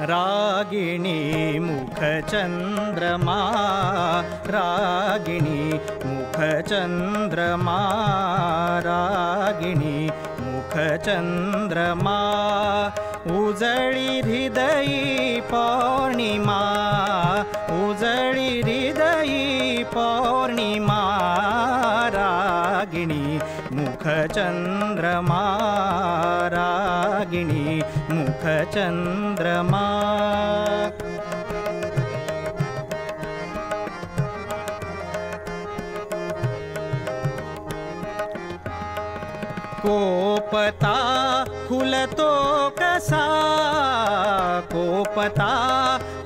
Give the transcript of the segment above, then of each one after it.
रागिणी मुखचंद्रमा, रागिणी मुखचंद्रमा, रागिणी मुखचंद्रमा, उजळी हृदयी पौर्णिमा, उजळी हृदयी पौर्णिमा, रागिणी मुखचंद्रमा, रागिणी मुखचंद्रमा। कोपता खुलतो कसा, कोपता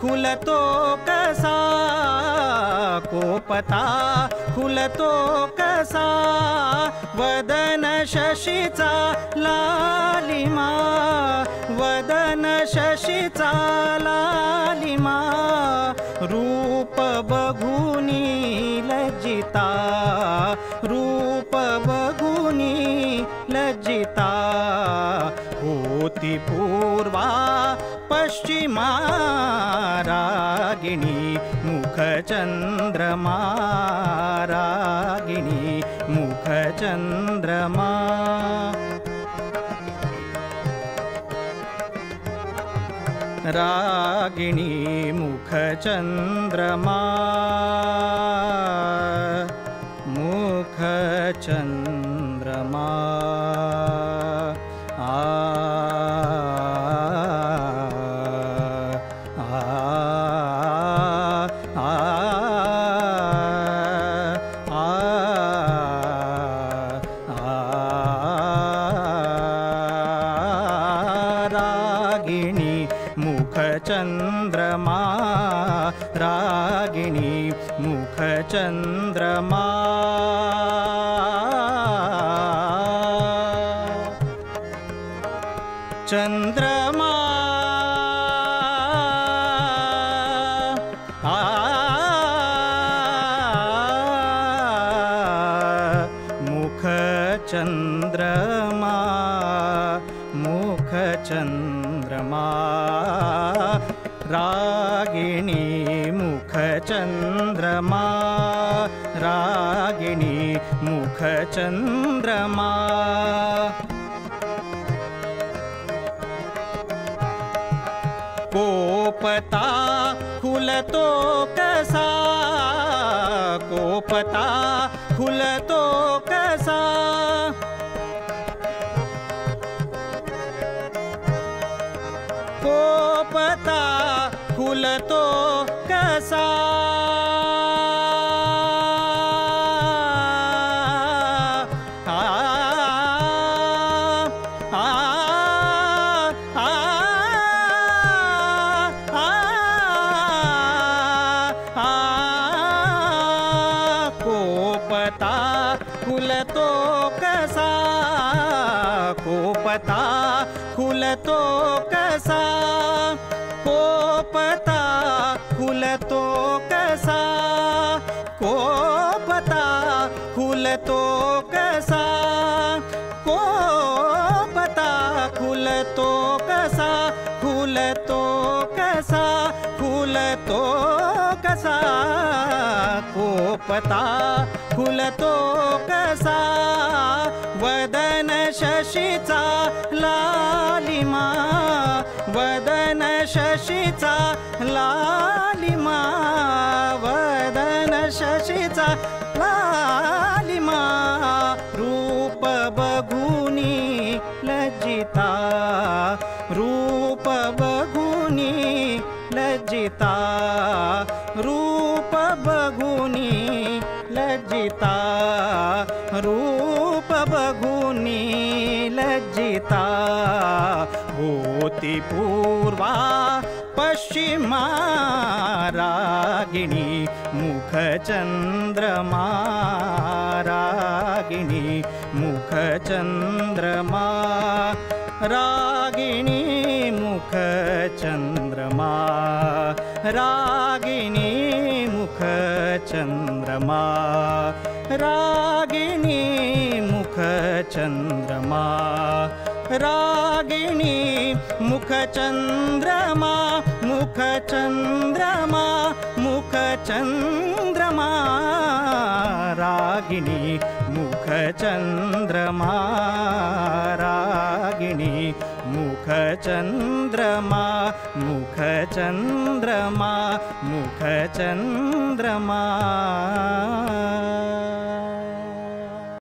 खुलतो कसा, कोपता खुलतो कसा, वदन शशीचा लालिमा, वदन शशीचा लालिमा, रूप बघुनी लज्जिता, रूप बघुनी लज्जिता, होती पूर्वा पश्चिमा, रागिणी मुखचंद्रमा, रागिणी मुखचंद्रमा। रागिणी मुखचंद्रमा, मुखचंद्रमा। रागिणी मुखचंद्रमा, रागिणी मुखचंद्रमा। चंद्रमा मुखचंद्रमा, मुखचंद्रमा, रागिणी मुखचंद्रमा, रागिणी मुखचंद्रमा। कोपता खुलतो कसा, कोपता खुलतो कसा, कोपता खुलतो कसा, कोपता खुलतो कसा, कोपता खुलतो कसा, कोपता खुलतो कसा, कोपता खुलतो कसा, कोपता खुलतो कसा, खुलतो कसा, खुलतो कसा, कोपता खुलतो कसा, वदन शशीचा लालिमा, वदन शशीचा लालिमा, वदन शशीचा लालिमा, रूप बघुनी लज्जिता, रूप बघुनी लज्जिता, रूप बघुनी लज्जिता, रूप बघुनी लज्जिता, होती पूर्वा पश्चिमा, रागिणी मुखचंद्रमा, रागिणी मुखचंद्रमा, रागिणी मुखचंद्रमा। रागिणी मुखचन्द्रमा रागिणी मुखचन्द्रमा रागिणी मुखचन्द्रमा मुखचन्द्रमा मुखचन्द्रमा रागिणी मुखचन्द्रमा रागिणी मुखचन्द्रमा मुखचन्द्रमा मुखचन्द्रमा